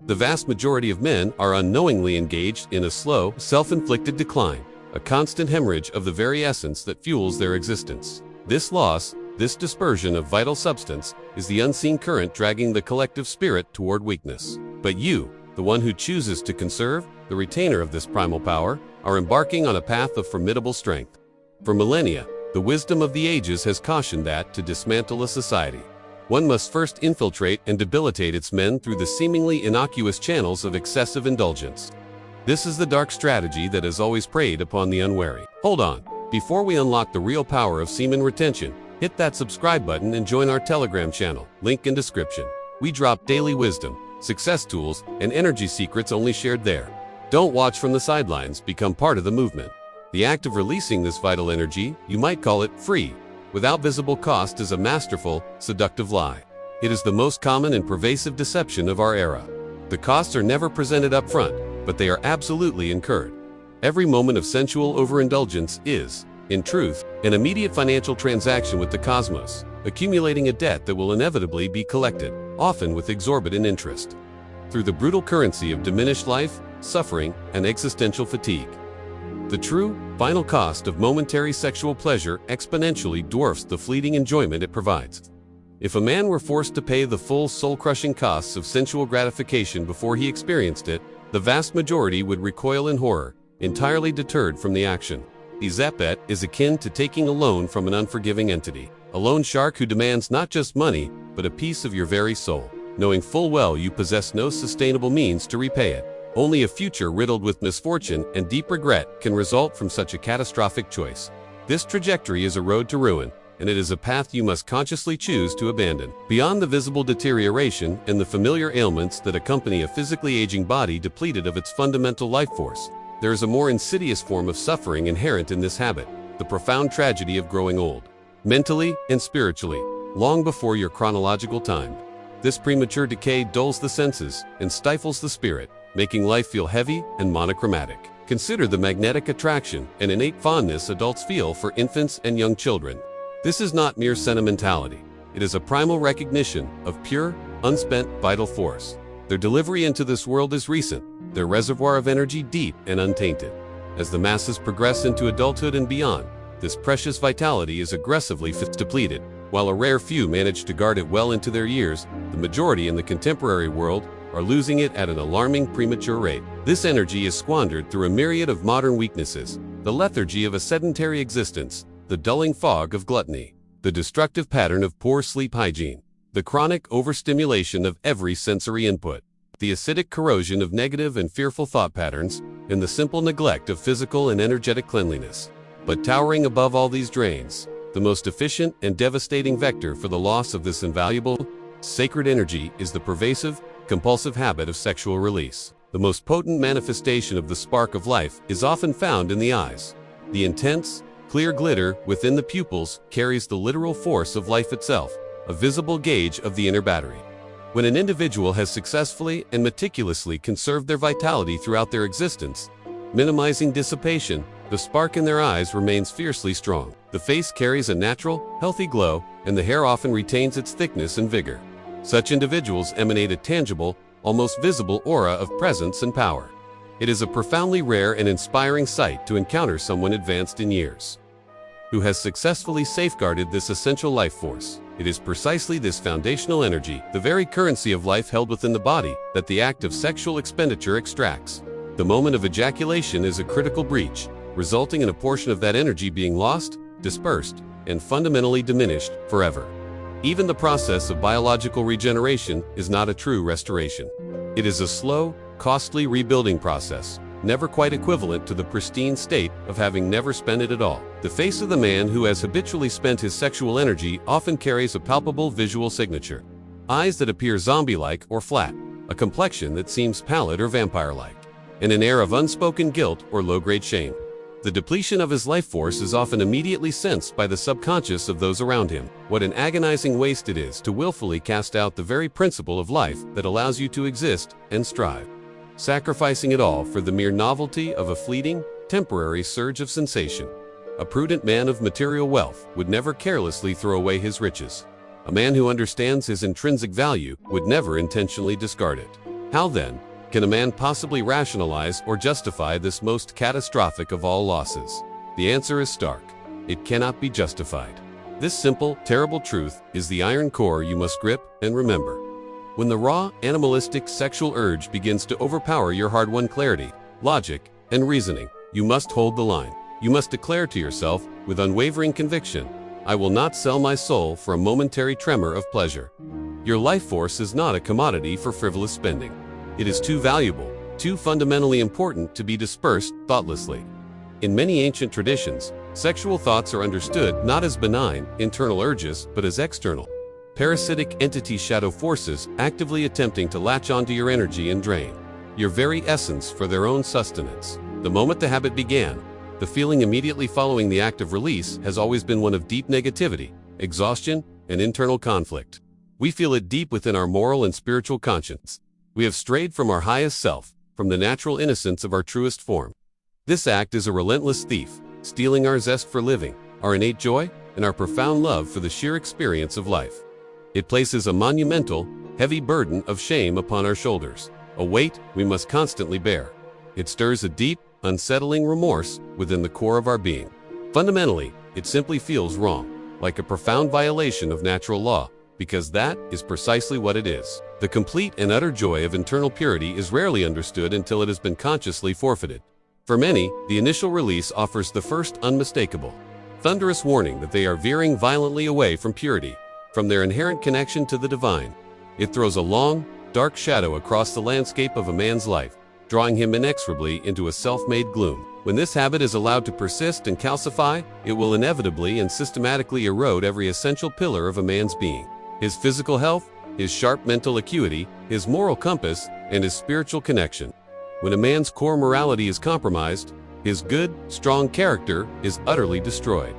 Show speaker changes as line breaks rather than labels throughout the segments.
The vast majority of men are unknowingly engaged in a slow, self-inflicted decline, a constant hemorrhage of the very essence that fuels their existence. This loss, this dispersion of vital substance, is the unseen current dragging the collective spirit toward weakness. But you, the one who chooses to conserve, the retainer of this primal power, are embarking on a path of formidable strength. For millennia, the wisdom of the ages has cautioned that, to dismantle a society, one must first infiltrate and debilitate its men through the seemingly innocuous channels of excessive indulgence. This is the dark strategy that has always preyed upon the unwary. Hold on. Before we unlock the real power of semen retention, hit that subscribe button and join our Telegram channel, link in description. We drop daily wisdom, success tools, and energy secrets only shared there. Don't watch from the sidelines, become part of the movement. The act of releasing this vital energy, you might call it free, without visible cost, is a masterful, seductive lie. It is the most common and pervasive deception of our era. The costs are never presented up front, but they are absolutely incurred. Every moment of sensual overindulgence is, in truth, an immediate financial transaction with the cosmos, accumulating a debt that will inevitably be collected, often with exorbitant interest, through the brutal currency of diminished life, suffering, and existential fatigue. The true, final cost of momentary sexual pleasure exponentially dwarfs the fleeting enjoyment it provides. If a man were forced to pay the full soul-crushing costs of sensual gratification before he experienced it, the vast majority would recoil in horror, entirely deterred from the action. That bet is akin to taking a loan from an unforgiving entity, a loan shark who demands not just money, but a piece of your very soul, knowing full well you possess no sustainable means to repay it. Only a future riddled with misfortune and deep regret can result from such a catastrophic choice. This trajectory is a road to ruin, and it is a path you must consciously choose to abandon. Beyond the visible deterioration and the familiar ailments that accompany a physically aging body depleted of its fundamental life force, there is a more insidious form of suffering inherent in this habit, the profound tragedy of growing old, mentally and spiritually, long before your chronological time. This premature decay dulls the senses and stifles the spirit, making life feel heavy and monochromatic. Consider the magnetic attraction and innate fondness adults feel for infants and young children. This is not mere sentimentality. It is a primal recognition of pure, unspent vital force. Their delivery into this world is recent, their reservoir of energy deep and untainted. As the masses progress into adulthood and beyond, this precious vitality is aggressively depleted. While a rare few manage to guard it well into their years, the majority in the contemporary world are losing it at an alarming premature rate. This energy is squandered through a myriad of modern weaknesses, the lethargy of a sedentary existence, the dulling fog of gluttony, the destructive pattern of poor sleep hygiene, the chronic overstimulation of every sensory input, the acidic corrosion of negative and fearful thought patterns, and the simple neglect of physical and energetic cleanliness. But towering above all these drains, the most efficient and devastating vector for the loss of this invaluable, sacred energy is the pervasive, compulsive habit of sexual release. The most potent manifestation of the spark of life is often found in the eyes. The intense, clear glitter within the pupils carries the literal force of life itself, a visible gauge of the inner battery. When an individual has successfully and meticulously conserved their vitality throughout their existence, minimizing dissipation, the spark in their eyes remains fiercely strong. The face carries a natural, healthy glow, and the hair often retains its thickness and vigor. Such individuals emanate a tangible, almost visible aura of presence and power. It is a profoundly rare and inspiring sight to encounter someone advanced in years who has successfully safeguarded this essential life force. It is precisely this foundational energy, the very currency of life held within the body, that the act of sexual expenditure extracts. The moment of ejaculation is a critical breach, resulting in a portion of that energy being lost, dispersed, and fundamentally diminished forever. Even the process of biological regeneration is not a true restoration. It is a slow, costly rebuilding process, never quite equivalent to the pristine state of having never spent it at all. The face of the man who has habitually spent his sexual energy often carries a palpable visual signature. Eyes that appear zombie-like or flat, a complexion that seems pallid or vampire-like, and an air of unspoken guilt or low-grade shame. The depletion of his life force is often immediately sensed by the subconscious of those around him. What an agonizing waste it is to willfully cast out the very principle of life that allows you to exist and strive, sacrificing it all for the mere novelty of a fleeting, temporary surge of sensation. A prudent man of material wealth would never carelessly throw away his riches. A man who understands his intrinsic value would never intentionally discard it. How then can a man possibly rationalize or justify this most catastrophic of all losses? The answer is stark. It cannot be justified. This simple, terrible truth is the iron core you must grip and remember. When the raw, animalistic sexual urge begins to overpower your hard-won clarity, logic, and reasoning, you must hold the line. You must declare to yourself, with unwavering conviction, I will not sell my soul for a momentary tremor of pleasure. Your life force is not a commodity for frivolous spending. It is too valuable, too fundamentally important to be dispersed thoughtlessly. In many ancient traditions, sexual thoughts are understood not as benign, internal urges, but as external, parasitic entity shadow forces actively attempting to latch onto your energy and drain your very essence for their own sustenance. The moment the habit began, the feeling immediately following the act of release has always been one of deep negativity, exhaustion, and internal conflict. We feel it deep within our moral and spiritual conscience. We have strayed from our highest self, from the natural innocence of our truest form. This act is a relentless thief, stealing our zest for living, our innate joy, and our profound love for the sheer experience of life. It places a monumental, heavy burden of shame upon our shoulders, a weight we must constantly bear. It stirs a deep, unsettling remorse within the core of our being. Fundamentally, it simply feels wrong, like a profound violation of natural law, because that is precisely what it is. The complete and utter joy of internal purity is rarely understood until it has been consciously forfeited. For many, the initial release offers the first unmistakable, thunderous warning that they are veering violently away from purity, from their inherent connection to the divine. It throws a long, dark shadow across the landscape of a man's life, drawing him inexorably into a self-made gloom. When this habit is allowed to persist and calcify, it will inevitably and systematically erode every essential pillar of a man's being: his physical health, his sharp mental acuity, his moral compass, and his spiritual connection. When a man's core morality is compromised, his good, strong character is utterly destroyed.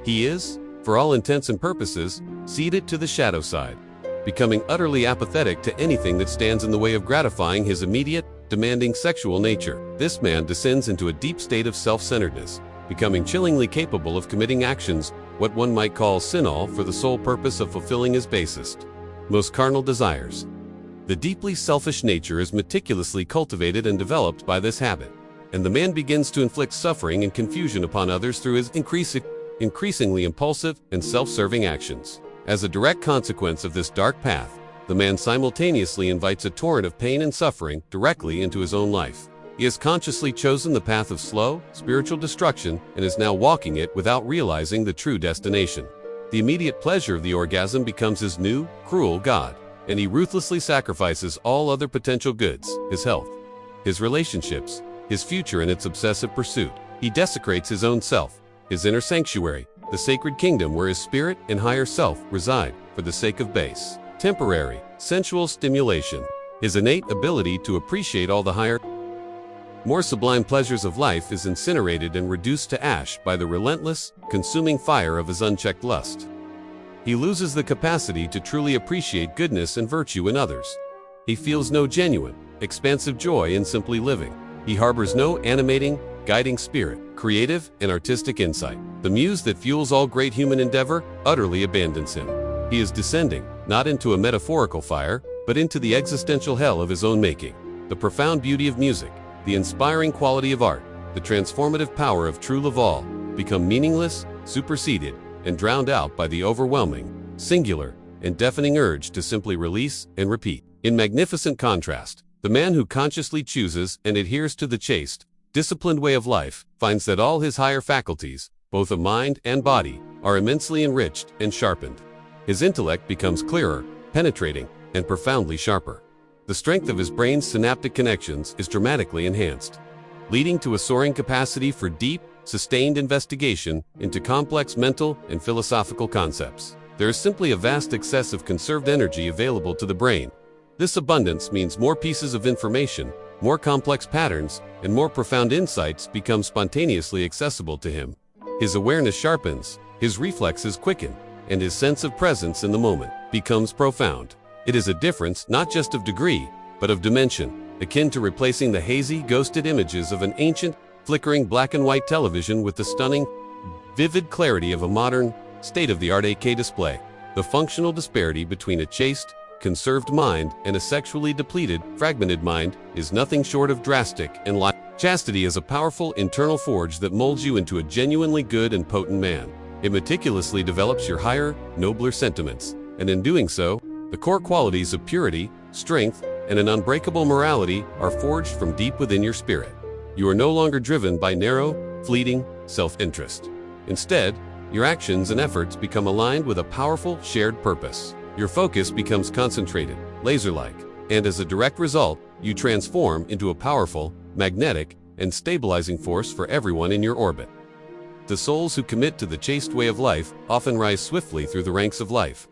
He is, for all intents and purposes, ceded to the shadow side, becoming utterly apathetic to anything that stands in the way of gratifying his immediate, demanding sexual nature. This man descends into a deep state of self-centeredness, becoming chillingly capable of committing actions what one might call sinful for the sole purpose of fulfilling his basest, most carnal desires. The deeply selfish nature is meticulously cultivated and developed by this habit, and the man begins to inflict suffering and confusion upon others through his increasingly impulsive and self-serving actions. As a direct consequence of this dark path, the man simultaneously invites a torrent of pain and suffering directly into his own life. He has consciously chosen the path of slow, spiritual destruction and is now walking it without realizing the true destination. The immediate pleasure of the orgasm becomes his new, cruel god, and he ruthlessly sacrifices all other potential goods: his health, his relationships, his future in its obsessive pursuit. He desecrates his own self, his inner sanctuary, the sacred kingdom where his spirit and higher self reside, for the sake of base, temporary, sensual stimulation. His innate ability to appreciate all the higher, more sublime pleasures of life is incinerated and reduced to ash by the relentless, consuming fire of his unchecked lust. He loses the capacity to truly appreciate goodness and virtue in others. He feels no genuine, expansive joy in simply living. He harbors no animating, guiding spirit, creative and artistic insight. The muse that fuels all great human endeavor utterly abandons him. He is descending, not into a metaphorical fire, but into the existential hell of his own making. The profound beauty of music, the inspiring quality of art, the transformative power of true love all become meaningless, superseded, and drowned out by the overwhelming, singular, and deafening urge to simply release and repeat. In magnificent contrast, the man who consciously chooses and adheres to the chaste, disciplined way of life finds that all his higher faculties, both of mind and body, are immensely enriched and sharpened. His intellect becomes clearer, penetrating, and profoundly sharper. The strength of his brain's synaptic connections is dramatically enhanced, leading to a soaring capacity for deep, sustained investigation into complex mental and philosophical concepts. There is simply a vast excess of conserved energy available to the brain. This abundance means more pieces of information, more complex patterns, and more profound insights become spontaneously accessible to him. His awareness sharpens, his reflexes quicken, and his sense of presence in the moment becomes profound. It is a difference not just of degree, but of dimension, akin to replacing the hazy, ghosted images of an ancient, flickering black and white television with the stunning, vivid clarity of a modern, state-of-the-art 8K display. The functional disparity between a chaste, conserved mind and a sexually depleted, fragmented mind is nothing short of drastic and life. Chastity is a powerful internal forge that molds you into a genuinely good and potent man. It meticulously develops your higher, nobler sentiments, and in doing so, the core qualities of purity, strength, and an unbreakable morality are forged from deep within your spirit. You are no longer driven by narrow, fleeting self-interest. Instead, your actions and efforts become aligned with a powerful, shared purpose. Your focus becomes concentrated, laser-like, and as a direct result, you transform into a powerful, magnetic, and stabilizing force for everyone in your orbit. The souls who commit to the chaste way of life often rise swiftly through the ranks of life,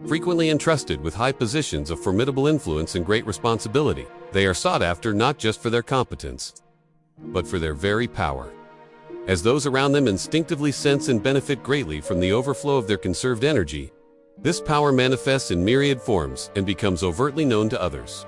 frequently entrusted with high positions of formidable influence and great responsibility. They are sought after not just for their competence, but for their very power, as those around them instinctively sense and benefit greatly from the overflow of their conserved energy. This power manifests in myriad forms and becomes overtly known to others.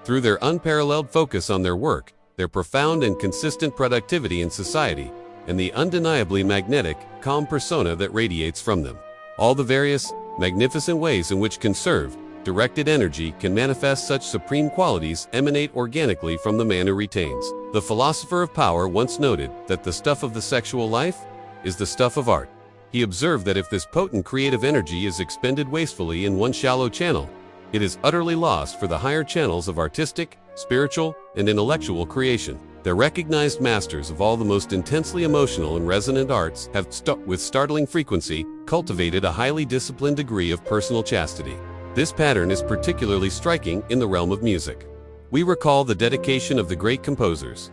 Through their unparalleled focus on their work, their profound and consistent productivity in society, and the undeniably magnetic, calm persona that radiates from them. All the various, magnificent ways in which conserved, directed energy can manifest such supreme qualities emanate organically from the man who retains. The philosopher of power once noted that the stuff of the sexual life is the stuff of art. He observed that if this potent creative energy is expended wastefully in one shallow channel, it is utterly lost for the higher channels of artistic, spiritual, and intellectual creation. The recognized masters of all the most intensely emotional and resonant arts have, with startling frequency, cultivated a highly disciplined degree of personal chastity. This pattern is particularly striking in the realm of music. We recall the dedication of the great composers,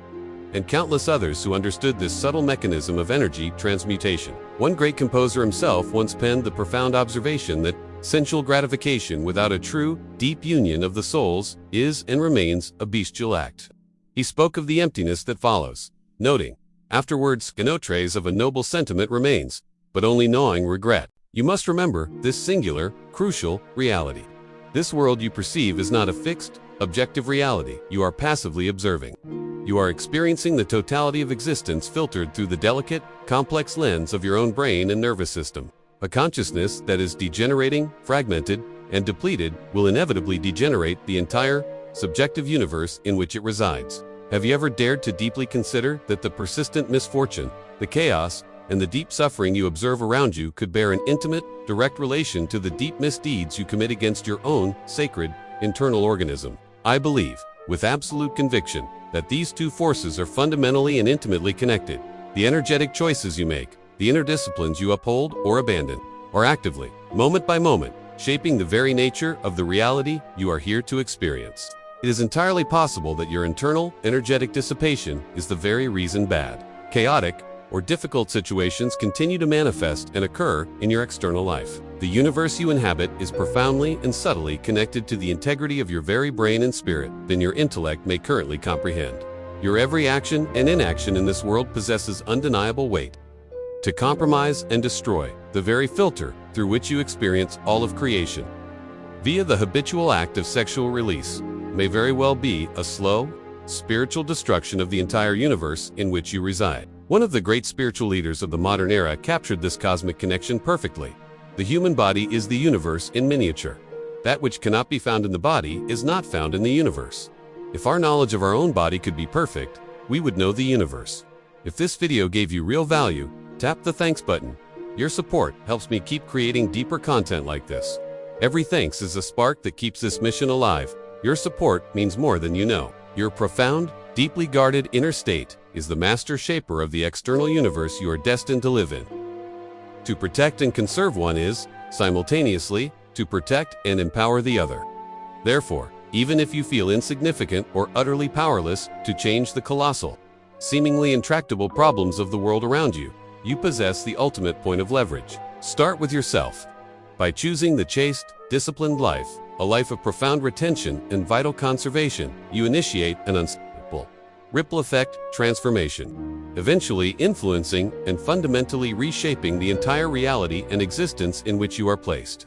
and countless others who understood this subtle mechanism of energy transmutation. One great composer himself once penned the profound observation that sensual gratification without a true, deep union of the souls is and remains a bestial act. He spoke of the emptiness that follows, noting, afterwards, no trace of a noble sentiment remains, but only gnawing regret. You must remember this singular, crucial reality. This world you perceive is not a fixed, objective reality you are passively observing. You are experiencing the totality of existence filtered through the delicate, complex lens of your own brain and nervous system. A consciousness that is degenerating, fragmented, and depleted will inevitably degenerate the entire, subjective universe in which it resides. Have you ever dared to deeply consider that the persistent misfortune, the chaos, and the deep suffering you observe around you could bear an intimate, direct relation to the deep misdeeds you commit against your own sacred, internal organism? I believe, with absolute conviction, that these two forces are fundamentally and intimately connected. The energetic choices you make, the inner disciplines you uphold or abandon, are actively, moment by moment, shaping the very nature of the reality you are here to experience. It is entirely possible that your internal, energetic dissipation is the very reason bad, chaotic, or difficult situations continue to manifest and occur in your external life. The universe you inhabit is profoundly and subtly connected to the integrity of your very brain and spirit than your intellect may currently comprehend. Your every action and inaction in this world possesses undeniable weight to compromise and destroy the very filter through which you experience all of creation. Via the habitual act of sexual release may very well be a slow, spiritual destruction of the entire universe in which you reside. One of the great spiritual leaders of the modern era captured this cosmic connection perfectly. The human body is the universe in miniature. That which cannot be found in the body is not found in the universe. If our knowledge of our own body could be perfect, we would know the universe. If this video gave you real value, tap the thanks button. Your support helps me keep creating deeper content like this. Every thanks is a spark that keeps this mission alive. Your support means more than you know. Your profound, deeply guarded inner state is the master shaper of the external universe you are destined to live in. To protect and conserve one is, simultaneously, to protect and empower the other. Therefore, even if you feel insignificant or utterly powerless to change the colossal, seemingly intractable problems of the world around you, you possess the ultimate point of leverage. Start with yourself. By choosing the chaste, disciplined life, a life of profound retention and vital conservation, you initiate an unstoppable, ripple effect transformation, eventually influencing and fundamentally reshaping the entire reality and existence in which you are placed.